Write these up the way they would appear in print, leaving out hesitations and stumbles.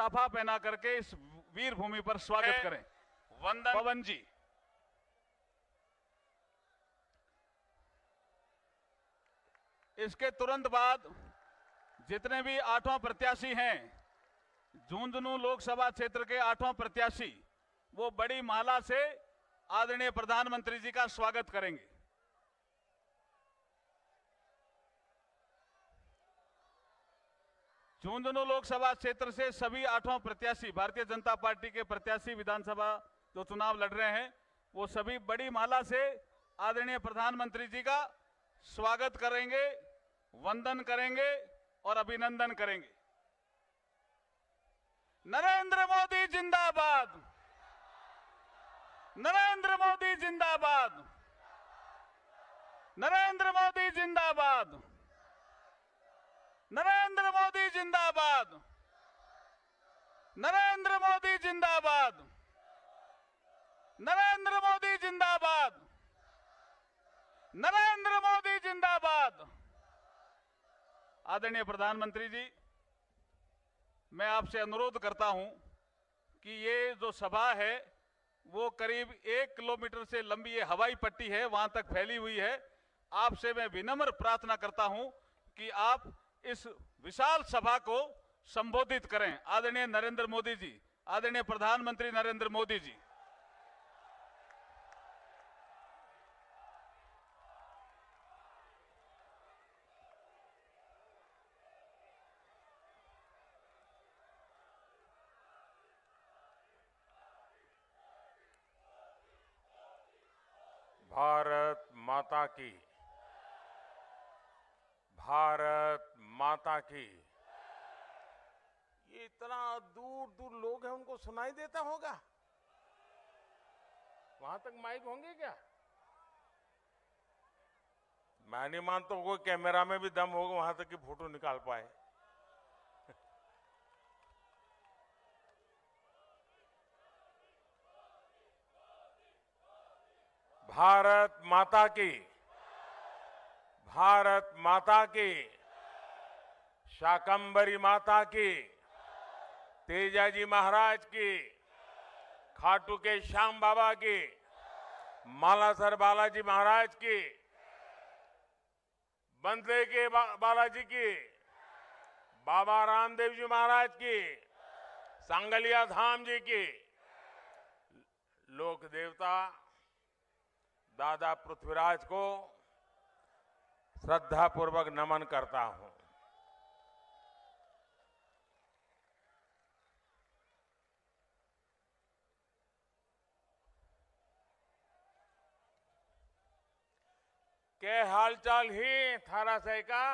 साफा पहना करके इस वीर भूमि पर स्वागत करें। वंदन पवन जी। इसके तुरंत बाद जितने भी 8वां प्रत्याशी हैं, झुंझुनू लोकसभा क्षेत्र के 8वां प्रत्याशी, वो बड़ी माला से आदरणीय प्रधानमंत्री जी का स्वागत करेंगे। झुंझुनू लोकसभा क्षेत्र से सभी 8वां प्रत्याशी, भारतीय जनता पार्टी के प्रत्याशी विधानसभा जो चुनाव लड़ रहे हैं, वो सभी बड़ी माला से आदरणीय प्रधानमंत्री जी का स्वागत करेंगे, वंदन करेंगे और अभिनंदन करेंगे। नरेंद्र मोदी जिंदाबाद, नरेंद्र मोदी जिंदाबाद, नरेंद्र मोदी जिंदाबाद, नरेंद्र मोदी जिंदाबाद, नरेंद्र मोदी जिंदाबाद, नरेंद्र मोदी जिंदाबाद, नरेंद्र मोदी जिंदाबाद। आदरणीय प्रधानमंत्री जी, मैं आपसे अनुरोध करता हूं कि ये जो सभा है वो करीब 1 किलोमीटर से लंबी ये हवाई पट्टी है, वहां तक फैली हुई है। आपसे मैं विनम्र प्रार्थना करता हूं कि आप इस विशाल सभा को संबोधित करें। आदरणीय नरेंद्र मोदी जी, आदरणीय प्रधानमंत्री नरेंद्र मोदी जी। भारत माता की, भारत माता की। ये इतना दूर दूर लोग हैं, उनको सुनाई देता होगा? वहां तक माइक होंगे क्या? मैं नहीं मानता कोई कैमरा में भी दम होगा वहां तक की फोटो निकाल पाए। भारत माता की, भारत माता की, शाकंभरी माता की, तेजाजी महाराज की, खाटू के श्याम बाबा की, मालासर बालाजी महाराज की, बंदे के बालाजी की, बाबा रामदेव जी महाराज की, सांगलिया धाम जी की, लोक देवता दादा पृथ्वीराज को श्रद्धापूर्वक नमन करता हूं। के हालचाल ही थारा से का?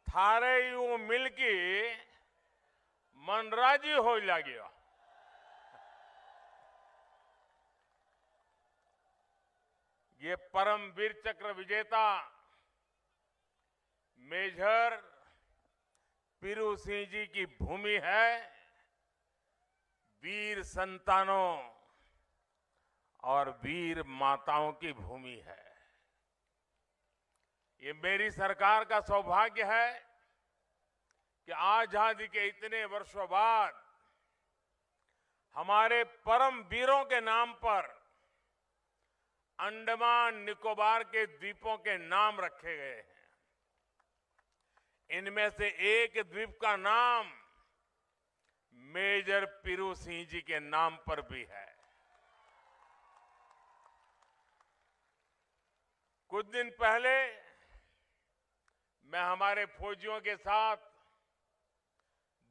थारे यूं मिलके मनराजी हो लगियो। ये परम वीर चक्र विजेता मेजर पीरू सिंह जी की भूमि है, वीर संतानों और वीर माताओं की भूमि है। ये मेरी सरकार का सौभाग्य है कि आजादी के इतने वर्षों बाद हमारे परम वीरों के नाम पर अंडमान निकोबार के द्वीपों के नाम रखे गए हैं। इनमें से एक द्वीप का नाम मेजर पीरू सिंह जी के नाम पर भी है। कुछ दिन पहले मैं हमारे फौजियों के साथ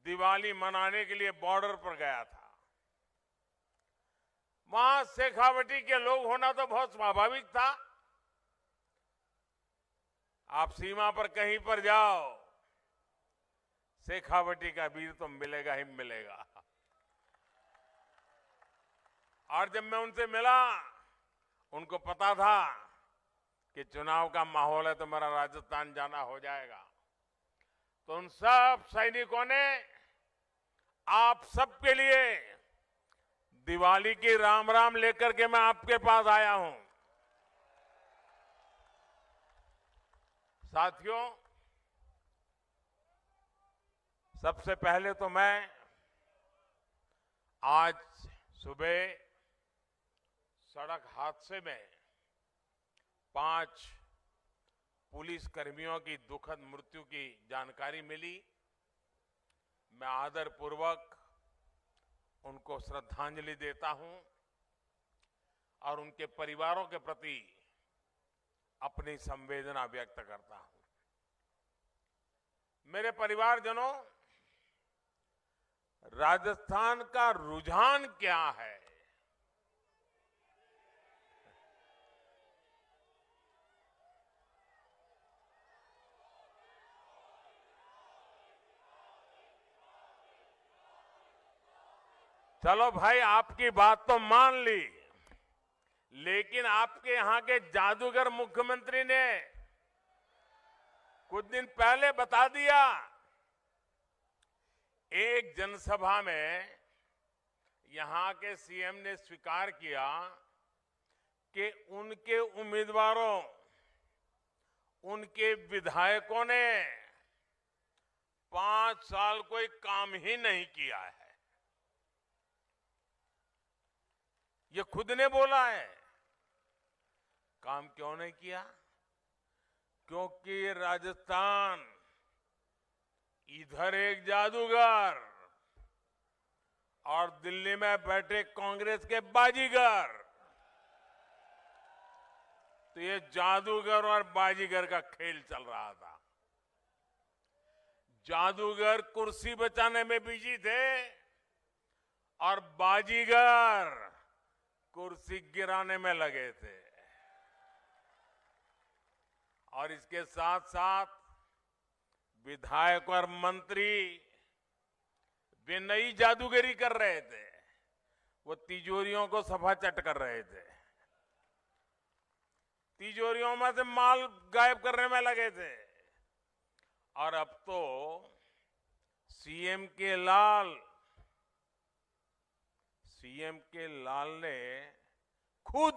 दिवाली मनाने के लिए बॉर्डर पर गया था। वहां शेखावटी के लोग होना तो बहुत स्वाभाविक था। आप सीमा पर कहीं पर जाओ, शेखावटी का वीर तो मिलेगा ही मिलेगा। और जब मैं उनसे मिला, उनको पता था कि चुनाव का माहौल है तो मेरा राजस्थान जाना हो जाएगा। तो उन सब सैनिकों ने आप सबके लिए दिवाली की राम राम लेकर के मैं आपके पास आया हूं। साथियों, सबसे पहले तो मैं आज सुबह सड़क हादसे में 5 पुलिस कर्मियों की दुखद मृत्यु की जानकारी मिली। मैं आदरपूर्वक उनको श्रद्धांजलि देता हूं और उनके परिवारों के प्रति अपनी संवेदना व्यक्त करता हूं। मेरे परिवारजनों, राजस्थान का रुझान क्या है? चलो भाई, आपकी बात तो मान ली, लेकिन आपके यहां के जादूगर मुख्यमंत्री ने कुछ दिन पहले बता दिया। एक जनसभा में यहां के सीएम ने स्वीकार किया कि उनके उम्मीदवारों, उनके विधायकों ने 5 साल कोई काम ही नहीं किया है। ये खुद ने बोला है। काम क्यों नहीं किया? क्योंकि राजस्थान इधर एक जादूगर और दिल्ली में बैठे कांग्रेस के बाजीगर। तो ये जादूगर और बाजीगर का खेल चल रहा था। जादूगर कुर्सी बचाने में बिजी थे और बाजीगर कुर्सी गिराने में लगे थे। और इसके साथ साथ विधायक और मंत्री वे नई जादूगरी कर रहे थे। वो तिजोरियों को सफाचट कर रहे थे, तिजोरियों में से माल गायब करने में लगे थे। और अब तो सीएम के लाल ने खुद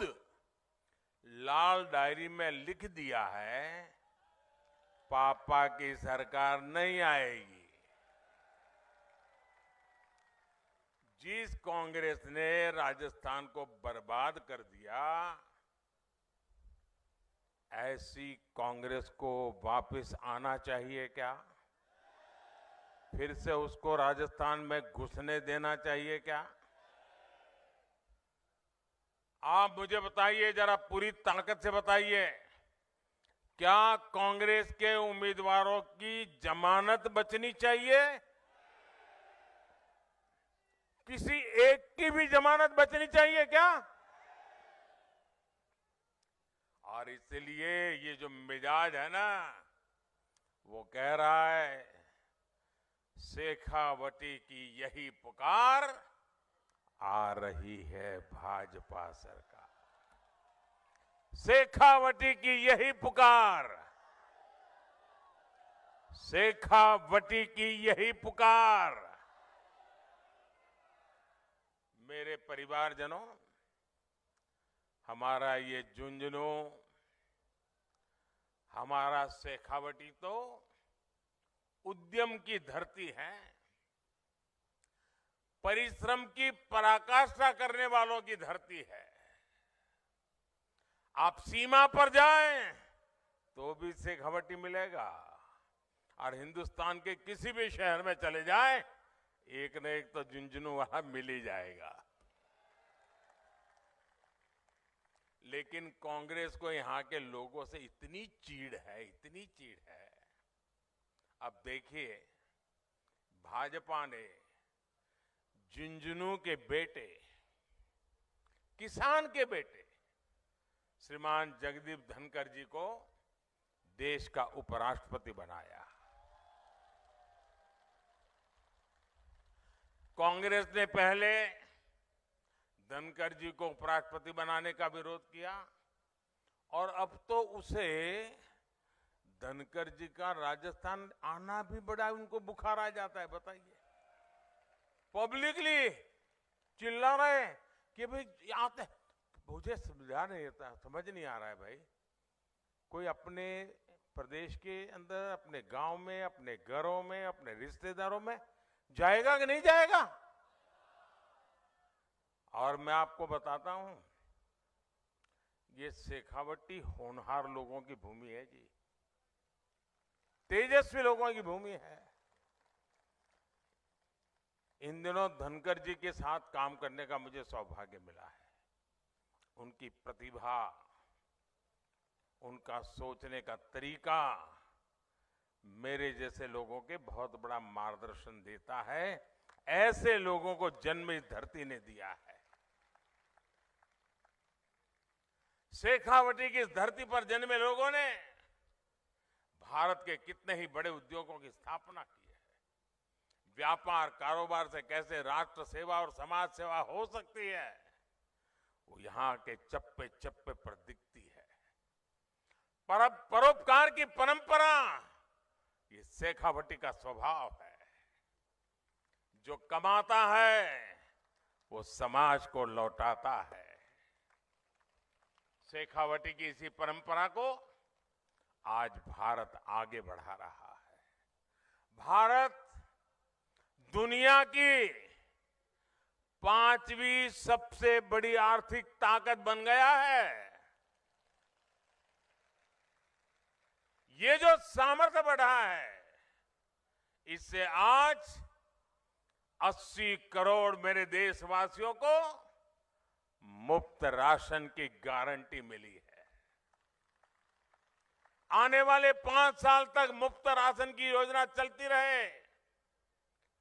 लाल डायरी में लिख दिया है, पापा की सरकार नहीं आएगी। जिस कांग्रेस ने राजस्थान को बर्बाद कर दिया, ऐसी कांग्रेस को वापस आना चाहिए क्या? फिर से उसको राजस्थान में घुसने देना चाहिए क्या? आप मुझे बताइए, जरा पूरी ताकत से बताइए, क्या कांग्रेस के उम्मीदवारों की जमानत बचनी चाहिए? किसी एक की भी जमानत बचनी चाहिए क्या? और इसलिए ये जो मिजाज है ना, वो कह रहा है शेखावटी की यही पुकार, आ रही है भाजपा सरकार। शेखावटी की यही पुकार, शेखावटी की यही पुकार। मेरे परिवारजनों, हमारा ये झुंझुनू, हमारा शेखावटी तो उद्यम की धरती है, परिश्रम की पराकाष्ठा करने वालों की धरती है। आप सीमा पर जाएं तो भी शेखावटी मिलेगा, और हिंदुस्तान के किसी भी शहर में चले जाएं, एक न एक तो झुंझुनू वहां मिल ही जाएगा। लेकिन कांग्रेस को यहां के लोगों से इतनी चीड़ है, इतनी चीड़ है। अब देखिए, भाजपा ने झुंझुनू के बेटे, किसान के बेटे श्रीमान जगदीप धनखड़ जी को देश का उपराष्ट्रपति बनाया। कांग्रेस ने पहले धनखड़ जी को उपराष्ट्रपति बनाने का विरोध किया, और अब तो उसे धनखड़ जी का राजस्थान आना भी बड़ा उनको बुखार आ जाता है। बताइए, पब्लिकली चिल्ला रहे कि भाई आते, मुझे समझ नहीं आता है भाई। कोई अपने प्रदेश के अंदर, अपने गांव में, अपने घरों में, अपने रिश्तेदारों में जाएगा कि नहीं जाएगा? और मैं आपको बताता हूं, ये शेखावटी होनहार लोगों की भूमि है जी, तेजस्वी लोगों की भूमि है। इन दिनों धनखड़ जी के साथ काम करने का मुझे सौभाग्य मिला है। उनकी प्रतिभा, उनका सोचने का तरीका मेरे जैसे लोगों के बहुत बड़ा मार्गदर्शन देता है। ऐसे लोगों को जन्म इस धरती ने दिया है। शेखावटी की इस धरती पर जन्मे लोगों ने भारत के कितने ही बड़े उद्योगों की स्थापना की है। व्यापार कारोबार से कैसे राष्ट्र सेवा और समाज सेवा हो सकती है, वो यहां के चप्पे चप्पे पर दिखती है। परोपकार की परंपरा ये शेखावटी का स्वभाव है। जो कमाता है वो समाज को लौटाता है। शेखावटी की इसी परंपरा को आज भारत आगे बढ़ा रहा है। भारत दुनिया की 5वीं सबसे बड़ी आर्थिक ताकत बन गया है। ये जो सामर्थ्य बढ़ा है, इससे आज 80 करोड़ मेरे देशवासियों को मुफ्त राशन की गारंटी मिली है। आने वाले 5 साल तक मुफ्त राशन की योजना चलती रहे,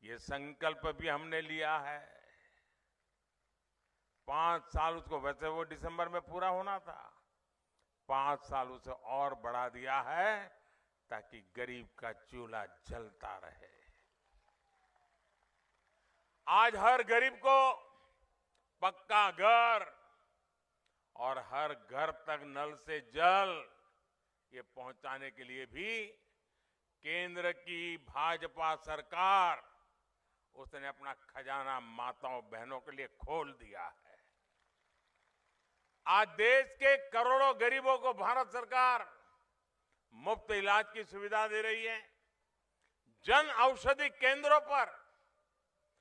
ये संकल्प भी हमने लिया है। 5 साल उसको, वैसे वो दिसंबर में पूरा होना था, 5 साल उसे और बढ़ा दिया है ताकि गरीब का चूल्हा जलता रहे। आज हर गरीब को पक्का घर और हर घर तक नल से जल ये पहुंचाने के लिए भी केंद्र की भाजपा सरकार, उसने अपना खजाना माताओं बहनों के लिए खोल दिया है। आज देश के करोड़ों गरीबों को भारत सरकार मुफ्त इलाज की सुविधा दे रही है जन औषधि केंद्रों पर।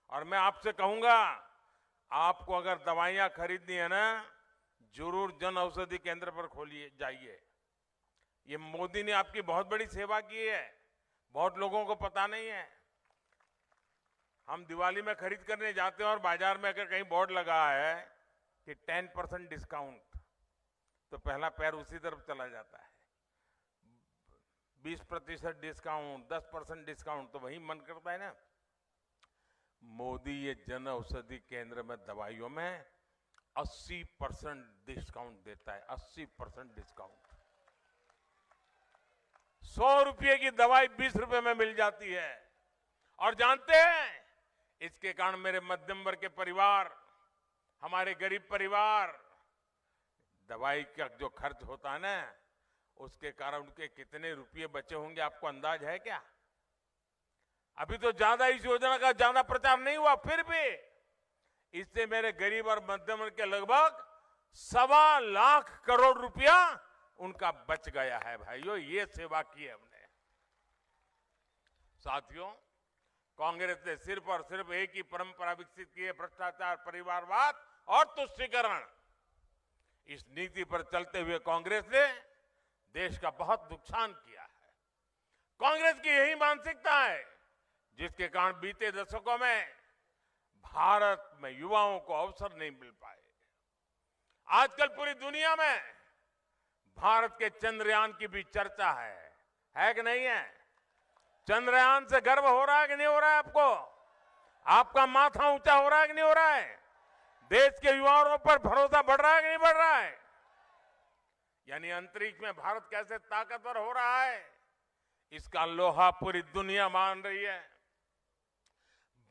और मैं आपसे कहूंगा, आपको अगर दवाइयां खरीदनी है ना, जरूर जन औषधि केंद्र पर खोलिए, जाइए। ये मोदी ने आपकी बहुत बड़ी सेवा की है, बहुत लोगों को पता नहीं है। हम दिवाली में खरीद करने जाते हैं और बाजार में अगर कहीं बोर्ड लगा है कि 10% डिस्काउंट, तो पहला पैर उसी तरफ चला जाता है। 20% डिस्काउंट, 10% डिस्काउंट, तो वही मन करता है ना। मोदी ये जन औषधि केंद्र में दवाइयों में 80% डिस्काउंट देता है। 80% डिस्काउंट। 100 रुपये की दवाई 20 रुपये में मिल जाती है। और जानते हैं, इसके कारण मेरे मध्यम वर्ग के परिवार, हमारे गरीब परिवार, दवाई का जो खर्च होता है ना, उसके कारण उनके कितने रुपये बचे होंगे, आपको अंदाज है क्या? अभी तो ज्यादा इस योजना का ज्यादा प्रचार नहीं हुआ, फिर भी इससे मेरे गरीब और मध्यम वर्ग के लगभग 1.25 लाख करोड़ रुपया उनका बच गया है। भाइयों, ये सेवा की है हमने। साथियों, कांग्रेस ने सिर्फ और सिर्फ एक ही परंपरा विकसित की है, भ्रष्टाचार, परिवारवाद और तुष्टीकरण। इस नीति पर चलते हुए कांग्रेस ने देश का बहुत नुकसान किया है। कांग्रेस की यही मानसिकता है जिसके कारण बीते दशकों में भारत में युवाओं को अवसर नहीं मिल पाए। आजकल पूरी दुनिया में भारत के चंद्रयान की भी चर्चा है कि नहीं है? चंद्रयान से गर्व हो रहा है कि नहीं हो रहा है आपको? आपका माथा ऊंचा हो रहा है कि नहीं हो रहा है? देश के युवाओं पर भरोसा बढ़ रहा है कि नहीं बढ़ रहा है? यानी अंतरिक्ष में भारत कैसे ताकतवर हो रहा है, इसका लोहा पूरी दुनिया मान रही है।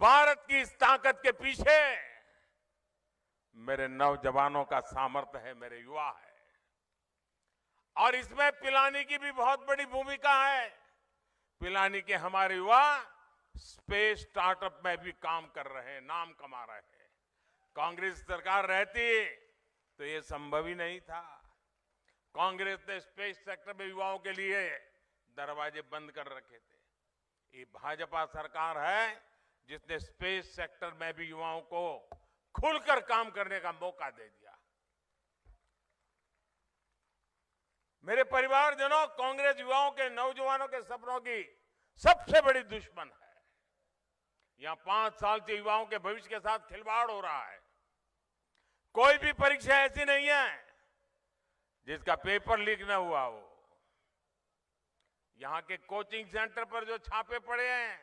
भारत की इस ताकत के पीछे मेरे नौजवानों का सामर्थ्य है, मेरे युवा है। और इसमें पिलानी की भी बहुत बड़ी भूमिका है। पिलानी के हमारे युवा स्पेस स्टार्टअप में भी काम कर रहे हैं, नाम कमा रहे हैं। कांग्रेस सरकार रहती तो ये संभव ही नहीं था। कांग्रेस ने स्पेस सेक्टर में युवाओं के लिए दरवाजे बंद कर रखे थे। ये भाजपा सरकार है जिसने स्पेस सेक्टर में भी युवाओं को खुलकर काम करने का मौका दे दिया। मेरे परिवारजनों, कांग्रेस युवाओं के, नौजवानों के सपनों की सबसे बड़ी दुश्मन है। यहां 5 साल से युवाओं के भविष्य के साथ खिलवाड़ हो रहा है। कोई भी परीक्षा ऐसी नहीं है जिसका पेपर लीक न हुआ हो। यहां के कोचिंग सेंटर पर जो छापे पड़े हैं,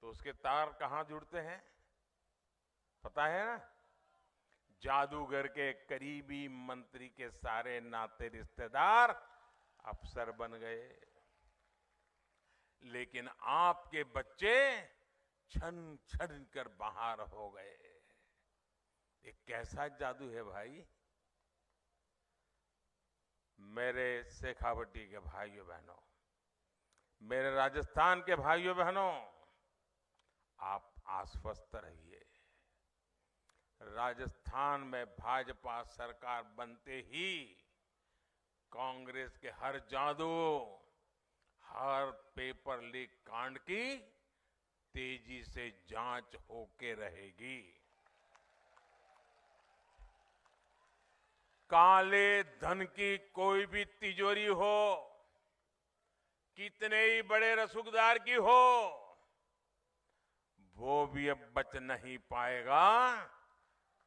तो उसके तार कहां जुड़ते हैं पता है ना? जादूगर के करीबी मंत्री के सारे नाते रिश्तेदार अफसर बन गए। लेकिन आपके बच्चे छन छन कर बाहर हो गए। ये कैसा जादू है भाई? मेरे शेखावटी के भाइयों बहनों, मेरे राजस्थान के भाइयों बहनों, आप आश्वस्त रहिए। राजस्थान में भाजपा सरकार बनते ही कांग्रेस के हर जादू, हर पेपर लीक कांड की तेजी से जांच होके रहेगी। काले धन की कोई भी तिजोरी हो, कितने ही बड़े रसूखदार की हो, वो भी अब बच नहीं पाएगा।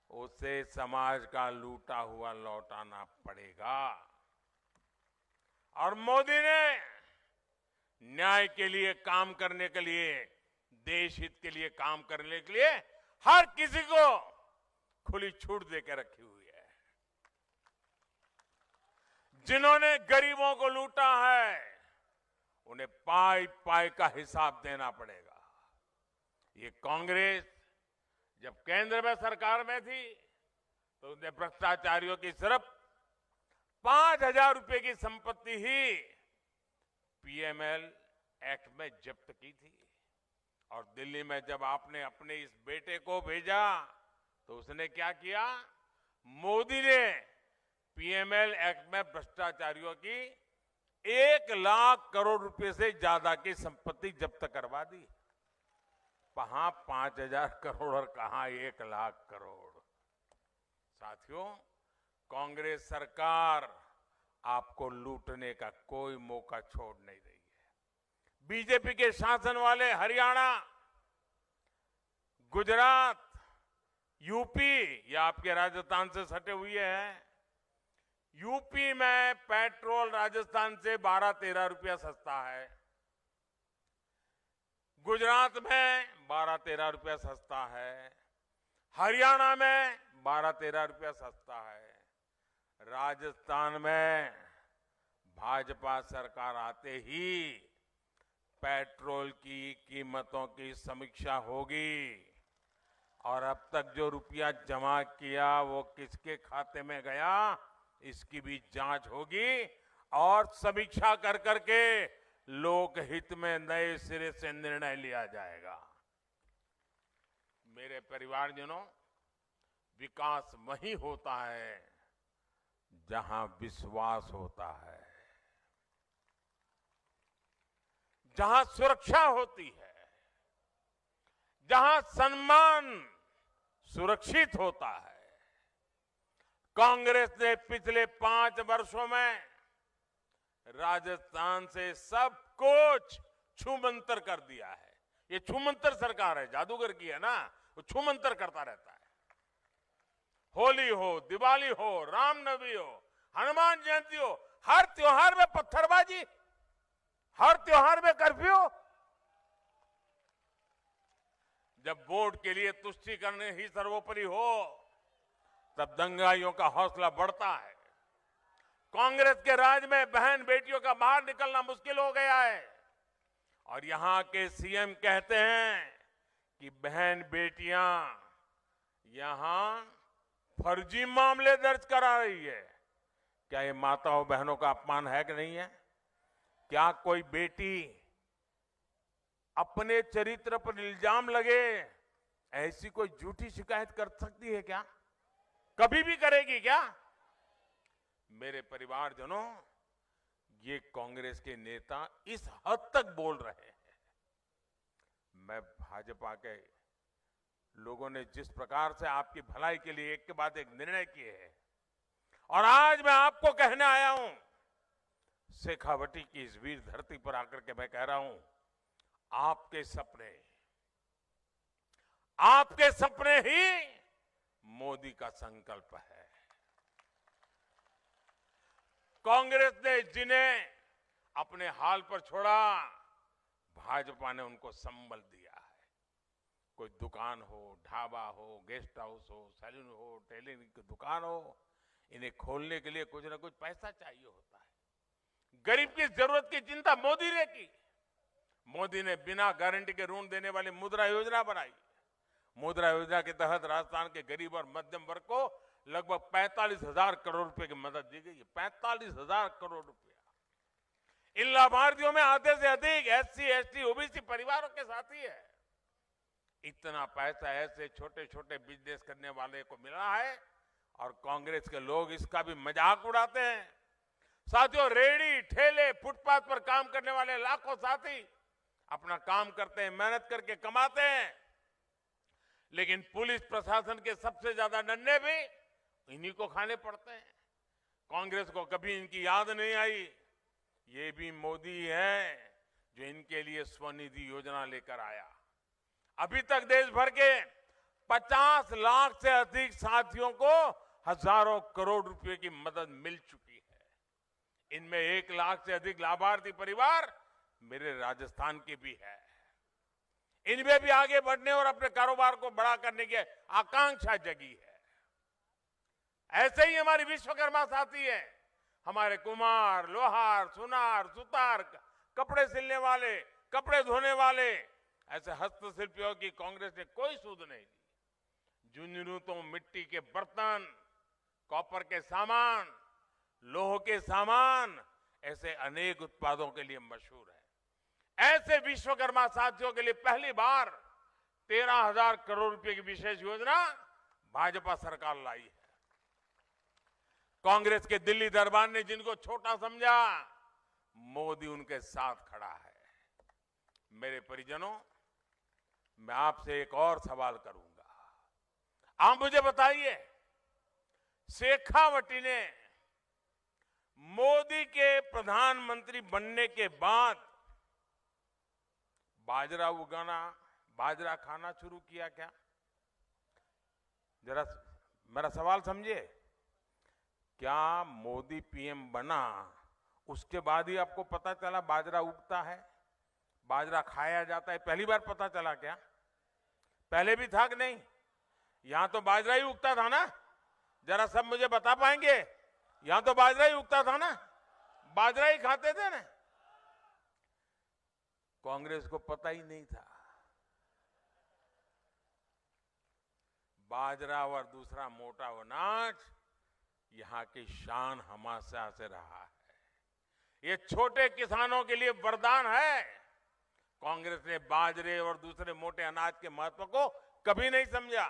उसे समाज का लूटा हुआ लौटाना पड़ेगा। और मोदी ने न्याय के लिए काम करने के लिए, देश हित के लिए काम करने के लिए हर किसी को खुली छूट देकर रखी हुई है। जिन्होंने गरीबों को लूटा है, उन्हें पाई पाई का हिसाब देना पड़ेगा। ये कांग्रेस जब केंद्र में सरकार में थी तो उसने भ्रष्टाचारियों की सिर्फ 5,000 रुपए की संपत्ति ही पीएमएल एक्ट में जब्त की थी। और दिल्ली में जब आपने अपने इस बेटे को भेजा तो उसने क्या किया? मोदी ने पीएमएल एक्ट में भ्रष्टाचारियों की 1 लाख करोड़ रुपए से ज्यादा की संपत्ति जब्त करवा दी। कहां 5,000 करोड़ और कहां 1 लाख करोड़। साथियों, कांग्रेस सरकार आपको लूटने का कोई मौका छोड़ नहीं रही है। बीजेपी के शासन वाले हरियाणा, गुजरात, यूपी या आपके राजस्थान से सटे हुए हैं। यूपी में पेट्रोल राजस्थान से 12-13 रुपया सस्ता है। गुजरात में 12-13 रुपया सस्ता है। हरियाणा में 12-13 रुपया सस्ता है। राजस्थान में भाजपा सरकार आते ही पेट्रोल की कीमतों की समीक्षा होगी और अब तक जो रुपया जमा किया वो किसके खाते में गया, इसकी भी जांच होगी और समीक्षा कर करके लोकहित में नए सिरे से निर्णय लिया जाएगा। मेरे परिवारजनों, विकास वही होता है जहां विश्वास होता है, जहां सुरक्षा होती है, जहां सम्मान सुरक्षित होता है। कांग्रेस ने पिछले 5 वर्षों में राजस्थान से सब कुछ छूमंतर कर दिया है। ये छूमंतर सरकार है, जादूगर की है ना, वो छूमंतर करता रहता है। होली हो, दिवाली हो, रामनवमी हो, हनुमान जयंती हो, हर त्योहार में पत्थरबाजी, हर त्योहार में कर्फ्यू। जब वोट के लिए तुष्टि करने ही सर्वोपरि हो, तब दंगाइयों का हौसला बढ़ता है। कांग्रेस के राज में बहन बेटियों का बाहर निकलना मुश्किल हो गया है और यहां के सीएम कहते हैं कि बहन बेटियां यहां फर्जी मामले दर्ज करा रही है। क्या ये माताओं बहनों का अपमान है कि नहीं है? क्या कोई बेटी अपने चरित्र पर इल्जाम लगे ऐसी कोई झूठी शिकायत कर सकती है क्या? कभी भी करेगी क्या? मेरे परिवारजनों, ये कांग्रेस के नेता इस हद तक बोल रहे हैं। मैं भाजपा के लोगों ने जिस प्रकार से आपकी भलाई के लिए एक के बाद एक निर्णय किए हैं, और आज मैं आपको कहने आया हूं, शेखावटी की इस वीर धरती पर आकर के मैं कह रहा हूं, आपके सपने ही मोदी का संकल्प है। कांग्रेस ने जिन्हें अपने हाल पर छोड़ा, भाजपा ने उनको संबल दिया है। कोई दुकान हो, ढाबा हो, गेस्ट हाउस हो, सैलून हो, टेलरिंग की दुकान हो, इन्हें खोलने के लिए कुछ ना कुछ पैसा चाहिए होता है। गरीब की जरूरत की चिंता मोदी ने की। मोदी ने बिना गारंटी के ऋण देने वाली मुद्रा योजना बनाई। मुद्रा योजना के तहत राजस्थान के गरीब और मध्यम वर्ग को लगभग 45,000 करोड़ रुपए की मदद दी गई है। 45,000 करोड़ रुपया। इन लाभार्थियों में आधे से अधिक एससी, एसटी, ओबीसी परिवारों के साथी है। इतना पैसा ऐसे छोटे छोटे बिजनेस करने वाले को मिला है और कांग्रेस के लोग इसका भी मजाक उड़ाते हैं। साथियों, रेहड़ी, ठेले, फुटपाथ पर काम करने वाले लाखों साथी अपना काम करते हैं, मेहनत करके कमाते हैं, लेकिन पुलिस प्रशासन के सबसे ज्यादा डंडे भी इन्हीं को खाने पड़ते हैं। कांग्रेस को कभी इनकी याद नहीं आई। ये भी मोदी है जो इनके लिए स्वनिधि योजना लेकर आया। अभी तक देश भर के 50 लाख से अधिक साथियों को हजारों करोड़ रुपए की मदद मिल चुकी है। इनमें 1 लाख से अधिक लाभार्थी परिवार मेरे राजस्थान के भी है। इनमें भी आगे बढ़ने और अपने कारोबार को बड़ा करने की आकांक्षा जगी है। ऐसे ही हमारी विश्वकर्मा साथी है, हमारे कुम्हार, लोहार, सुनार, सुतार, कपड़े सिलने वाले, कपड़े धोने वाले, ऐसे हस्तशिल्पियों की कांग्रेस ने कोई सूद नहीं दी। झुंझुनू तो मिट्टी के बर्तन, कॉपर के सामान, लोह के सामान, ऐसे अनेक उत्पादों के लिए मशहूर है। ऐसे विश्वकर्मा साथियों के लिए पहली बार 13,000 करोड़ रुपए की विशेष योजना भाजपा सरकार लाई है। कांग्रेस के दिल्ली दरबार ने जिनको छोटा समझा, मोदी उनके साथ खड़ा है। मेरे परिजनों, मैं आपसे एक और सवाल करूंगा। आप मुझे बताइए, शेखावटी ने मोदी के प्रधानमंत्री बनने के बाद बाजरा उगाना, बाजरा खाना शुरू किया क्या? जरा मेरा सवाल समझिए। क्या मोदी पीएम बना उसके बाद ही आपको पता चला बाजरा उगता है, बाजरा खाया जाता है? पहली बार पता चला क्या? पहले भी था कि नहीं? यहां तो बाजरा ही उगता था ना? जरा सब मुझे बता पाएंगे? यहां तो बाजरा ही उगता था ना? बाजरा ही खाते थे ना? कांग्रेस को पता ही नहीं था। बाजरा और दूसरा मोटा अनाज यहां की शान हमेशा से रहा है। ये छोटे किसानों के लिए वरदान है। कांग्रेस ने बाजरे और दूसरे मोटे अनाज के महत्व को कभी नहीं समझा।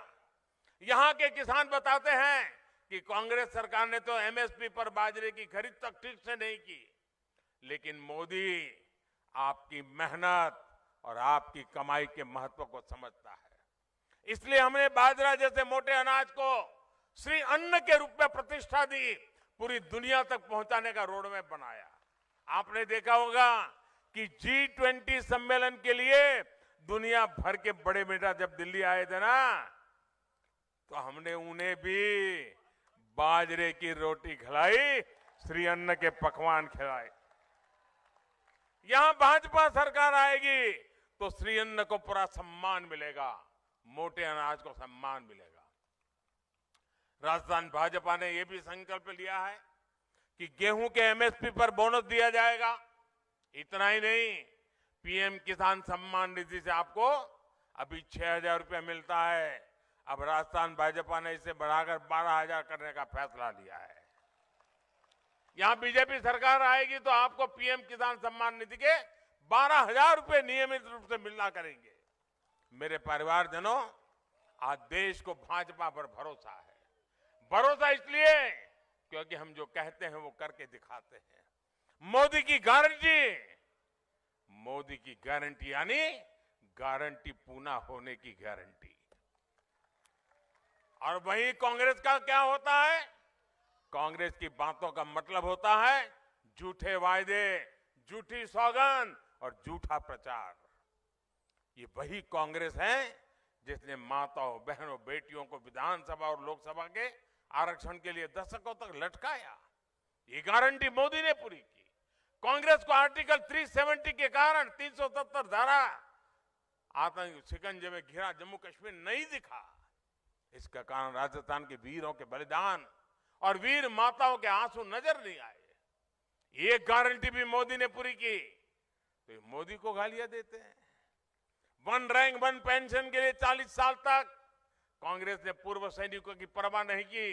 यहां के किसान बताते हैं कि कांग्रेस सरकार ने तो एमएसपी पर बाजरे की खरीद तक ठीक से नहीं की, लेकिन मोदी आपकी मेहनत और आपकी कमाई के महत्व को समझता है। इसलिए हमने बाजरा जैसे मोटे अनाज को श्री अन्न के रूप में प्रतिष्ठा दी, पूरी दुनिया तक पहुंचाने का रोडमैप बनाया। आपने देखा होगा कि G20 सम्मेलन के लिए दुनिया भर के बड़े नेता जब दिल्ली आए थे ना, तो हमने उन्हें भी बाजरे की रोटी खिलाई, श्री अन्न के पकवान खिलाए। यहां भाजपा सरकार आएगी तो श्री अन्न को पूरा सम्मान मिलेगा, मोटे अनाज को सम्मान मिलेगा। राजस्थान भाजपा ने यह भी संकल्प लिया है कि गेहूं के एमएसपी पर बोनस दिया जाएगा। इतना ही नहीं, पीएम किसान सम्मान निधि से आपको अभी 6,000 रुपया मिलता है। अब राजस्थान भाजपा ने इसे बढ़ाकर 12,000 करने का फैसला लिया है। यहां बीजेपी सरकार आएगी तो आपको पीएम किसान सम्मान निधि के 12,000 रुपए नियमित रूप से मिलना करेंगे। मेरे परिवारजनों, आज देश को भाजपा पर भरोसा है। भरोसा इसलिए क्योंकि हम जो कहते हैं वो करके दिखाते हैं। मोदी की गारंटी, मोदी की गारंटी यानी गारंटी पूरा होने की गारंटी। और वही कांग्रेस का क्या होता है? कांग्रेस की बातों का मतलब होता है झूठे वायदे, झूठी सौगंध और झूठा प्रचार। ये वही कांग्रेस है जिसने माताओं, बहनों, बेटियों को विधानसभा और लोकसभा के आरक्षण के लिए दशकों तक लटकाया। ये गारंटी मोदी ने पूरी की। कांग्रेस को आर्टिकल 370 के कारण 370 धारा आतंक शिकंजे में घिरा जम्मू कश्मीर नहीं दिखा। इसका कारण राजस्थान के वीरों के बलिदान और वीर माताओं के आंसू नजर नहीं आए। ये गारंटी भी मोदी ने पूरी की। तो मोदी को गालियां देते हैं। वन रैंक वन पेंशन के लिए 40 साल तक कांग्रेस ने पूर्व सैनिकों की परवाह नहीं की।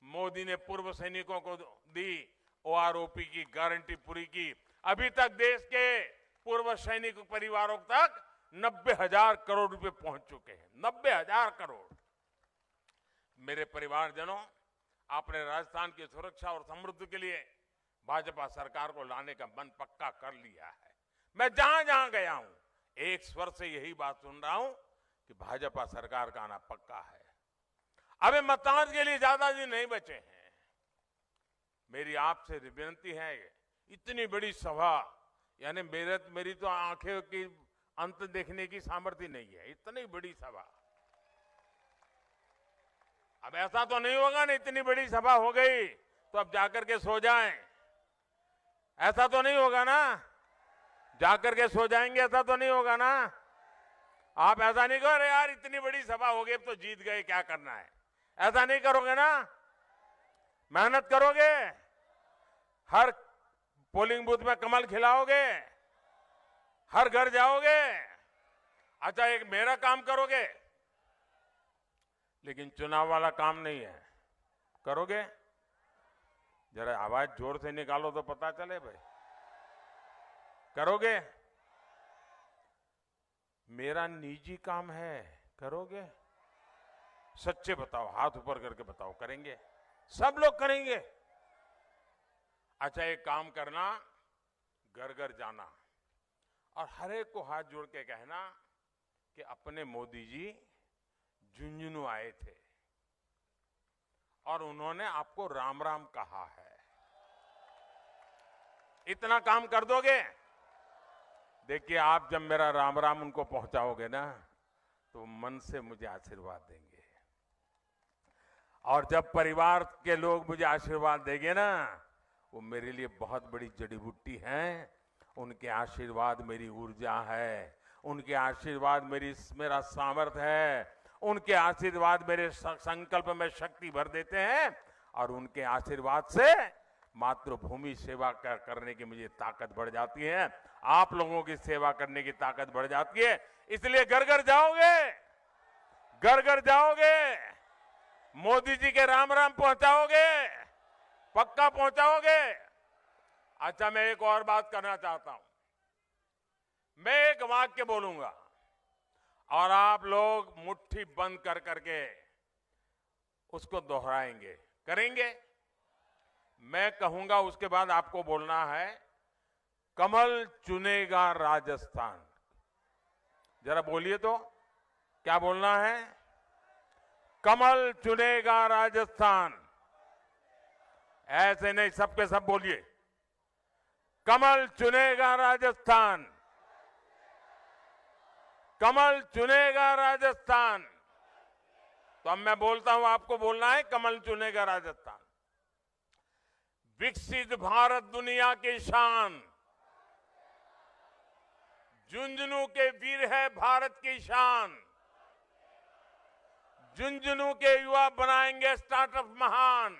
मोदी ने पूर्व सैनिकों को दी ओआरओपी की गारंटी पूरी की। अभी तक देश के पूर्व सैनिक परिवारों तक 90,000 करोड़ रुपए पहुंच चुके हैं। 90,000 करोड़। मेरे परिवारजनों, आपने राजस्थान की सुरक्षा और समृद्धि के लिए भाजपा सरकार को लाने का मन पक्का कर लिया है। मैं जहां जहां गया हूं एक स्वर से यही बात सुन रहा हूं कि भाजपा सरकार का आना पक्का है। अबे मतदान के लिए ज्यादा दिन नहीं बचे हैं। मेरी आपसे विनती है, इतनी बड़ी सभा, यानी मेरी तो आंखें की अंत देखने की सामर्थ्य नहीं है। इतनी बड़ी सभा, अब ऐसा तो नहीं होगा ना इतनी बड़ी सभा हो गई तो अब जाकर के सो जाएं। ऐसा तो नहीं होगा ना, जाकर के सो जाएंगे, ऐसा तो नहीं होगा ना। आप ऐसा नहीं करो यार इतनी बड़ी सभा हो गई तो जीत गए, क्या करना है, ऐसा नहीं करोगे ना। मेहनत करोगे, हर पोलिंग बूथ में कमल खिलाओगे, हर घर जाओगे। अच्छा, एक मेरा काम करोगे, लेकिन चुनाव वाला काम नहीं है। करोगे? जरा आवाज जोर से निकालो तो पता चले भाई। करोगे? मेरा निजी काम है, करोगे? सच्चे बताओ, हाथ ऊपर करके बताओ, करेंगे? सब लोग करेंगे। अच्छा, एक काम करना, घर घर जाना और हर एक को हाथ जोड़ के कहना कि अपने मोदी जी झुंझुनू आए थे और उन्होंने आपको राम राम कहा है। इतना काम कर दोगे, देखिए आप जब मेरा राम राम उनको पहुंचाओगे ना तो मन से मुझे आशीर्वाद देंगे। और जब परिवार के लोग मुझे आशीर्वाद देंगे ना, वो मेरे लिए बहुत बड़ी जड़ी बूटी है। उनके आशीर्वाद मेरी ऊर्जा है, उनके आशीर्वाद मेरा सामर्थ्य है, उनके आशीर्वाद मेरे संकल्प में शक्ति भर देते हैं और उनके आशीर्वाद से मातृभूमि सेवा करने की मुझे ताकत बढ़ जाती है। आप लोगों की सेवा करने की ताकत बढ़ जाती है। इसलिए घर घर जाओगे, घर घर जाओगे, मोदी जी के राम राम पहुंचाओगे, पक्का पहुंचाओगे। अच्छा, मैं एक और बात करना चाहता हूं। मैं एक वाक्य बोलूंगा और आप लोग मुट्ठी बंद कर करके उसको दोहराएंगे, करेंगे? मैं कहूंगा, उसके बाद आपको बोलना है, कमल चुनेगा राजस्थान। जरा बोलिए तो, क्या बोलना है? कमल चुनेगा राजस्थान। ऐसे नहीं, सबके सब बोलिए, कमल चुनेगा राजस्थान, कमल चुनेगा राजस्थान। तो अब मैं बोलता हूं, आपको बोलना है, कमल चुनेगा राजस्थान। विकसित भारत दुनिया की शान, झुंझुनू के वीर है भारत की शान। झुंझुनू के युवा बनाएंगे स्टार्टअप महान।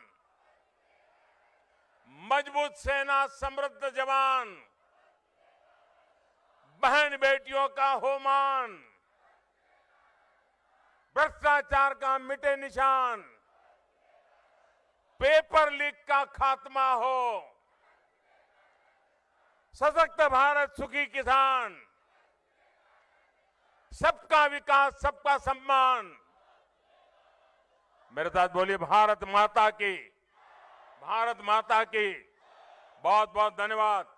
मजबूत सेना, समृद्ध जवान, बहन बेटियों का हो मान, भ्रष्टाचार का मिटे निशान, पेपर लीक का खात्मा हो, सशक्त भारत, सुखी किसान, सबका विकास, सबका सम्मान। मेरे साथ बोलिए, भारत माता की, भारत माता की, बहुत बहुत धन्यवाद।